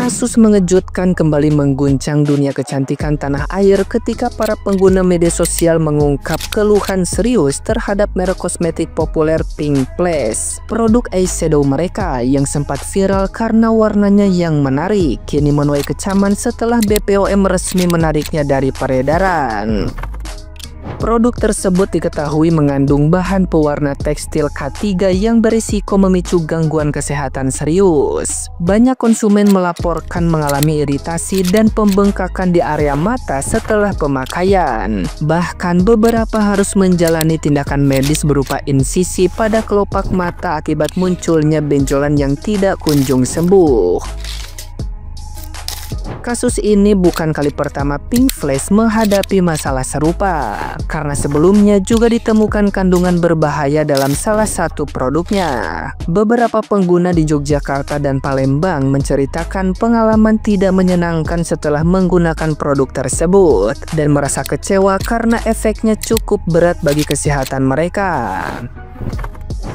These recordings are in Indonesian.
Kasus mengejutkan kembali mengguncang dunia kecantikan tanah air ketika para pengguna media sosial mengungkap keluhan serius terhadap merek kosmetik populer Pink Place. Produk eyeshadow mereka yang sempat viral karena warnanya yang menarik, kini menuai kecaman setelah BPOM resmi menariknya dari peredaran. Produk tersebut diketahui mengandung bahan pewarna tekstil K3 yang berisiko memicu gangguan kesehatan serius. Banyak konsumen melaporkan mengalami iritasi dan pembengkakan di area mata setelah pemakaian. Bahkan beberapa harus menjalani tindakan medis berupa insisi pada kelopak mata akibat munculnya benjolan yang tidak kunjung sembuh. Kasus ini bukan kali pertama Pink Place menghadapi masalah serupa, karena sebelumnya juga ditemukan kandungan berbahaya dalam salah satu produknya. Beberapa pengguna di Yogyakarta dan Palembang menceritakan pengalaman tidak menyenangkan setelah menggunakan produk tersebut dan merasa kecewa karena efeknya cukup berat bagi kesehatan mereka.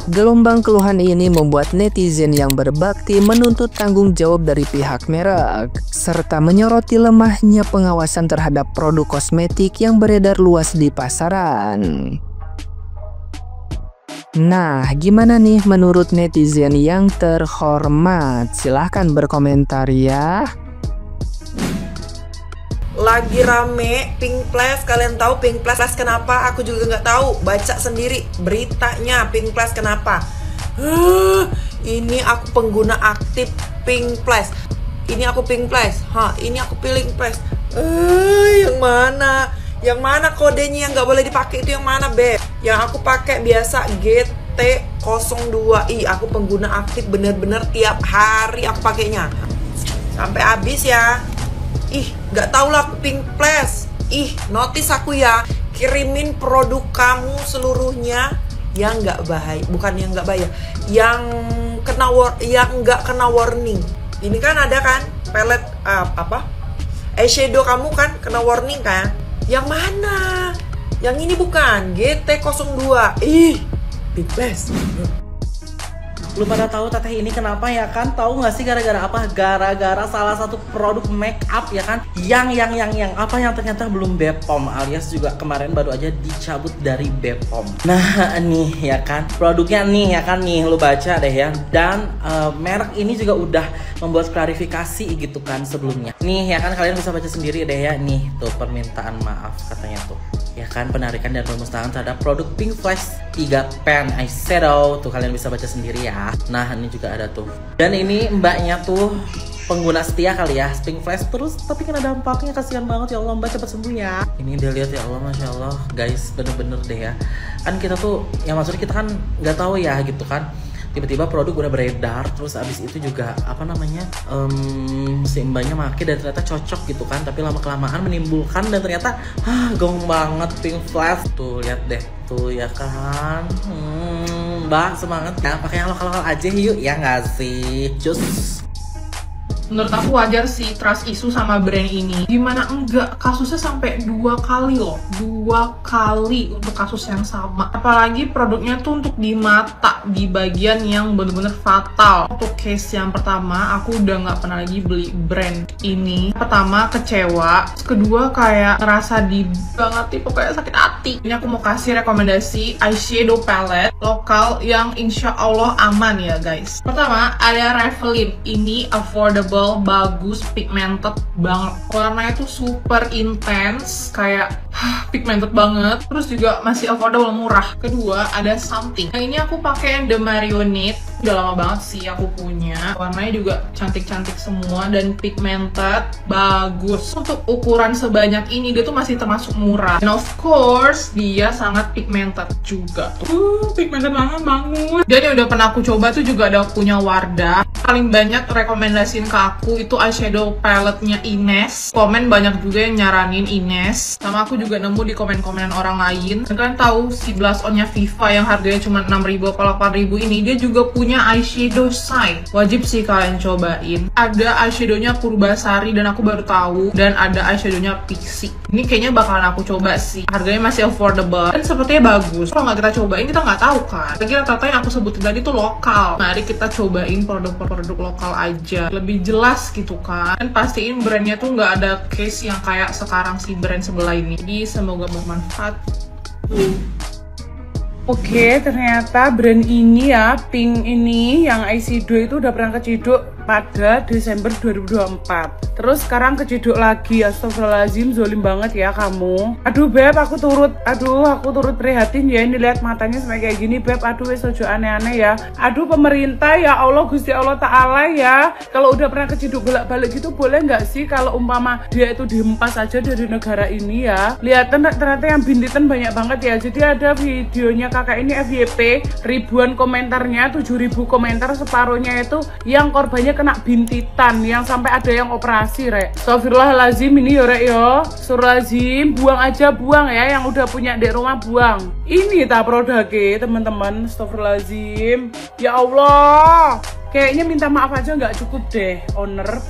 Gelombang keluhan ini membuat netizen yang berbakti menuntut tanggung jawab dari pihak merek, serta menyoroti lemahnya pengawasan terhadap produk kosmetik yang beredar luas di pasaran. Nah, gimana nih menurut netizen yang terhormat? Silahkan berkomentar ya. Lagi rame Pink Place, kalian tahu Pink Place kenapa? Aku juga nggak tahu, baca sendiri beritanya Pink Place kenapa. Ini aku pengguna aktif Pink Place. Ini aku Pink Place. Ini aku Pink Place. Yang mana? Yang mana kodenya yang nggak boleh dipakai itu yang mana, Beb? Yang aku pakai biasa GT02i. Aku pengguna aktif bener-bener tiap hari aku pakainya. Sampai habis ya. Nggak tahu lah aku Pink Place. Notice aku ya, kirimin produk kamu seluruhnya yang nggak bahaya, bukan yang nggak bahaya, yang nggak kena warning. Ini kan ada kan pelet eyeshadow kamu kan kena warning kan? Yang mana? Yang ini bukan GT02. Pink Place. Lu pada tahu teteh ini kenapa ya kan? Tahu nggak sih gara-gara apa? Gara-gara salah satu produk make up ya kan? Yang apa yang ternyata belum BPOM, alias juga kemarin baru aja dicabut dari BPOM. Nah nih ya kan, produknya nih ya kan, nih lu baca deh ya. Dan merek ini juga udah membuat klarifikasi gitu kan sebelumnya. Nih ya kan, kalian bisa baca sendiri deh ya. Nih tuh permintaan maaf katanya tuh. Ya kan, penarikan dan pemusnahan terhadap produk Pink Place 3 pen eyeshadow. Tuh kalian bisa baca sendiri ya. Nah ini juga ada tuh. Dan ini mbaknya tuh pengguna setia kali ya Pink Place terus, tapi kena dampaknya, kasihan banget ya Allah. Mbak cepat sembuh ya. Ini dia lihat ya Allah, Masya Allah guys, bener-bener deh ya. Kan kita tuh, ya maksudnya kita kan nggak tahu ya gitu kan. Tiba-tiba produk udah beredar, terus abis itu juga apa namanya si mbaknya make dan ternyata cocok gitu kan, tapi lama-kelamaan menimbulkan dan ternyata gong banget Pink Place. Tuh lihat deh tuh ya kan. Mbak semangat ya, pakai yang lokal-lokal aja yuk ya nggak sih? Cus. Menurut aku wajar sih trust issue sama brand ini. Gimana enggak, kasusnya sampai 2 kali loh. 2 kali untuk kasus yang sama. Apalagi produknya tuh untuk di mata, di bagian yang bener-bener fatal. Untuk case yang pertama, aku udah nggak pernah lagi beli brand ini. Pertama kecewa, kedua kayak ngerasa banget nih, pokoknya sakit hati. Ini aku mau kasih rekomendasi eyeshadow palette lokal yang insya Allah aman ya guys. Pertama ada Revlin, ini affordable, bagus, pigmented banget. Warnanya tuh super intense, kayak pigmented banget. Terus juga masih affordable, murah. Kedua ada Something. Yang ini aku pakai yang The Marionette. Udah lama banget sih aku punya. Warnanya juga cantik-cantik semua dan pigmented, bagus. Untuk ukuran sebanyak ini dia tuh masih termasuk murah. And of course dia sangat pigmented juga. Pigmented banget. Dan yang udah pernah aku coba tuh juga ada punya Wardah. Paling banyak rekomendasiin ke aku itu eyeshadow palette-nya Ines. Komen banyak juga yang nyaranin Ines. Sama aku juga nemu di komen-komenan orang lain. Dan kalian tahu si blush on-nya Viva yang harganya cuma 6.000 atau 8.000 ini, dia juga punya punya eyeshadow Shine. Wajib sih kalian cobain. Ada eyeshadownya Purbasari dan aku baru tahu, dan ada eyeshadownya Pixi. Ini kayaknya bakalan aku coba sih. Harganya masih affordable dan sepertinya bagus. Kalau nggak kita cobain kita nggak tahu kan. Lagi rata-rata yang aku sebutin tadi tuh lokal. Mari kita cobain produk-produk lokal aja, lebih jelas gitu kan. Dan pastiin brandnya tuh nggak ada case yang kayak sekarang si brand sebelah ini. Jadi semoga bermanfaat. Oke, ternyata brand ini ya, Pink ini yang eyeshadow itu udah pernah keciduk pada Desember 2024. Terus sekarang keciduk lagi. Astagfirullahaladzim, zolim banget ya kamu. Aduh Beb, aku turut prihatin ya. Ini lihat matanya sampai kayak gini Beb. Aduh wes ojo aneh-aneh ya. Aduh pemerintah ya Allah, Gusti Allah Ta'ala ya. Kalau udah pernah keciduk bolak-balik gitu boleh nggak sih kalau umpama dia itu dihempas aja dari negara ini ya. Lihat ternyata yang bintitan banyak banget ya. Jadi ada videonya kakak ini FYP, ribuan komentarnya, 7.000 komentar, separuhnya itu yang korbannya kena bintitan, yang sampai ada yang operasi rek. Astagfirullahaladzim ini ya rek yo. Astagfirullahaladzim, buang aja, buang ya, yang udah punya di rumah buang. Ini tak produknya teman-teman. Astagfirullahaladzim, ya Allah. Kayaknya minta maaf aja nggak cukup deh,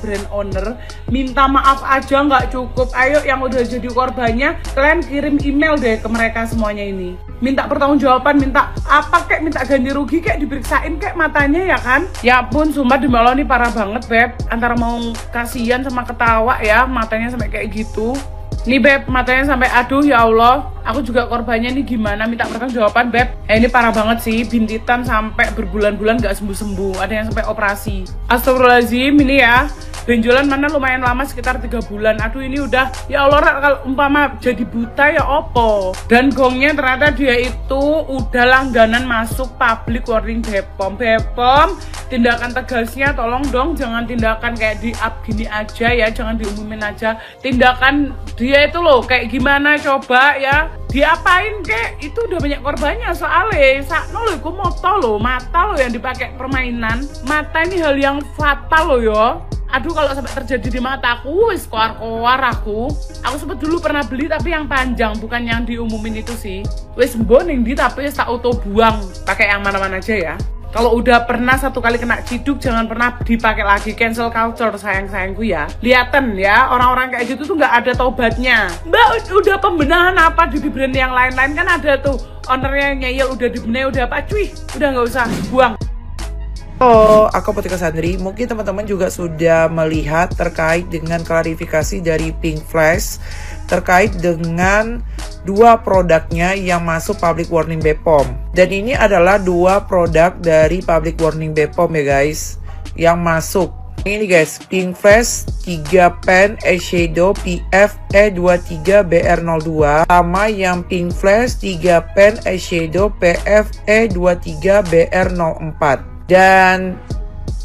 brand owner. Minta maaf aja nggak cukup. Ayo yang udah jadi korbannya, kalian kirim email deh ke mereka semuanya ini. Minta pertanggungjawaban, minta apa kek, minta ganti rugi kek, diperiksain kek matanya ya kan. Ya pun, sumpah demi Allah ini parah banget Beb. Antara mau kasihan sama ketawa ya, matanya sampai kayak gitu. Nih Beb, matanya sampai aduh ya Allah. Aku juga korbannya nih gimana, minta pertanggungjawaban Beb. Ini parah banget sih, bintitan sampai berbulan-bulan gak sembuh-sembuh. Ada yang sampai operasi. Astagfirullahaladzim ini ya. Benjolan mana lumayan lama, sekitar 3 bulan. Aduh ini udah, ya Allah kalau umpama jadi buta ya opo. Dan gongnya ternyata dia itu udah langganan masuk public warning BPOM. BPOM, tindakan tegasnya tolong dong jangan tindakan kayak di up gini aja ya, jangan diumumin aja. Tindakan dia itu loh kayak gimana coba ya. Diapain kek, itu udah banyak korbannya soalnya. Sakno loh, iku mata loh yang dipakai permainan. Mata ini hal yang fatal loh yo. Aduh kalau sampai terjadi di mataku, wis koar-koar aku. Aku sempet dulu pernah beli tapi yang panjang, bukan yang diumumin itu sih. Wis boning di tapi tak auto buang, pakai yang mana-mana aja ya. Kalau udah pernah satu kali kena ciduk, jangan pernah dipakai lagi. Cancel culture sayang-sayangku ya. Lihaten ya, orang-orang kayak gitu tuh nggak ada taubatnya. Mbak udah pembenahan apa di brand yang lain-lain kan ada tuh. Ownernya ngeyel udah dibenahi udah apa cuy, udah nggak usah buang. Halo, aku Putri Cassandri. Mungkin teman-teman juga sudah melihat terkait dengan klarifikasi dari Pink Flash terkait dengan dua produknya yang masuk public warning BPOM. Dan ini adalah dua produk dari public warning BPOM ya guys, yang masuk. Ini guys, Pink Flash 3 pen eyeshadow PF E23BR02 sama yang Pink Flash 3 pen eyeshadow PF E23BR04. Dan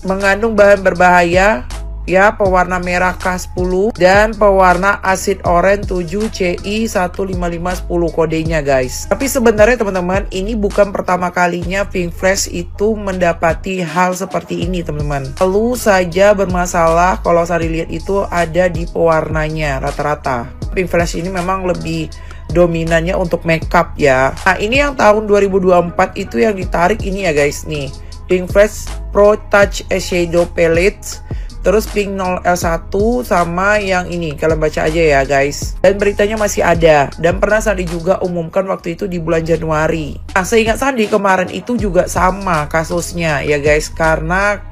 mengandung bahan berbahaya ya, pewarna merah K10 dan pewarna asid oranye 7CI15510 kodenya guys. Tapi sebenarnya teman-teman, ini bukan pertama kalinya Pink Flash itu mendapati hal seperti ini teman-teman. Lalu saja bermasalah kalau saya lihat itu ada di pewarnanya rata-rata. Pink Flash ini memang lebih dominannya untuk makeup ya. Nah ini yang tahun 2024 itu yang ditarik ini ya guys nih. Pink Flash Pro Touch Eyeshadow Palette, terus Pink 0L1 sama yang ini, kalian baca aja ya guys. Dan beritanya masih ada, dan pernah Sandi juga umumkan waktu itu di bulan Januari. Nah seingat Sandi kemarin itu juga sama kasusnya ya guys, karena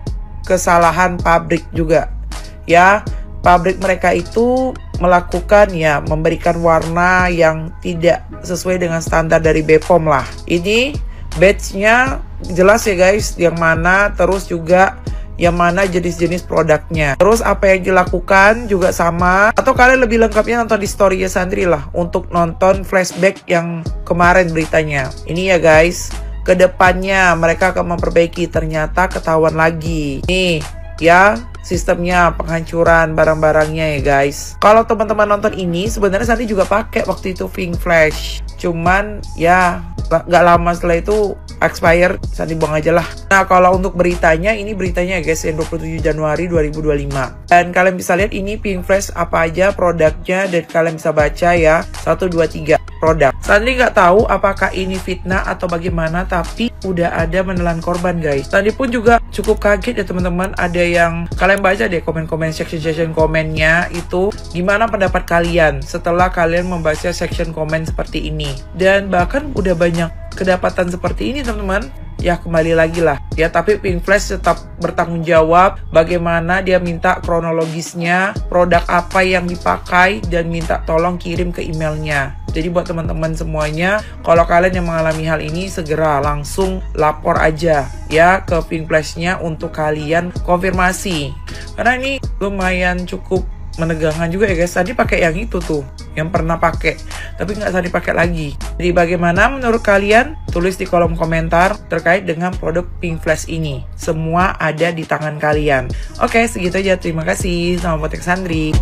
kesalahan pabrik juga ya. Pabrik mereka itu melakukan ya, memberikan warna yang tidak sesuai dengan standar dari BPOM lah. Ini batch-nya jelas ya guys, yang mana, terus juga yang mana jenis-jenis produknya. Terus apa yang dilakukan juga sama. Atau kalian lebih lengkapnya nonton di story-nya Sandri lah, untuk nonton flashback yang kemarin beritanya. Ini ya guys, kedepannya mereka akan memperbaiki, ternyata ketahuan lagi. Nih ya, sistemnya penghancuran barang-barangnya ya guys. Kalau teman-teman nonton ini, sebenarnya Sandi juga pakai waktu itu Pink Flash. Cuman ya gak lama setelah itu expire, Sandi buang aja lah. Nah kalau untuk beritanya, ini beritanya guys yang 27 Januari 2025. Dan kalian bisa lihat ini Pink Flash apa aja produknya, dan kalian bisa baca ya 1, 2, 3. produk. Sandri nggak tahu apakah ini fitnah atau bagaimana, tapi udah ada menelan korban guys. Sandri pun juga cukup kaget ya teman-teman. Ada yang kalian baca deh komen-komen section komennya itu, gimana pendapat kalian setelah kalian membaca section komen seperti ini. Dan bahkan udah banyak kedapatan seperti ini teman-teman. Ya kembali lagi lah ya, tapi Pink Flash tetap bertanggung jawab bagaimana dia minta kronologisnya, produk apa yang dipakai, dan minta tolong kirim ke emailnya. Jadi buat teman-teman semuanya, kalau kalian yang mengalami hal ini, segera langsung lapor aja ya ke Pink Flash-nya untuk kalian konfirmasi. Karena ini lumayan cukup menegangkan juga ya guys. Tadi pakai yang itu tuh, yang pernah pakai, tapi nggak usah dipakai lagi. Jadi bagaimana menurut kalian? Tulis di kolom komentar terkait dengan produk Pink Flash ini. Semua ada di tangan kalian. Oke, segitu aja. Terima kasih. Sama Potek Sandri.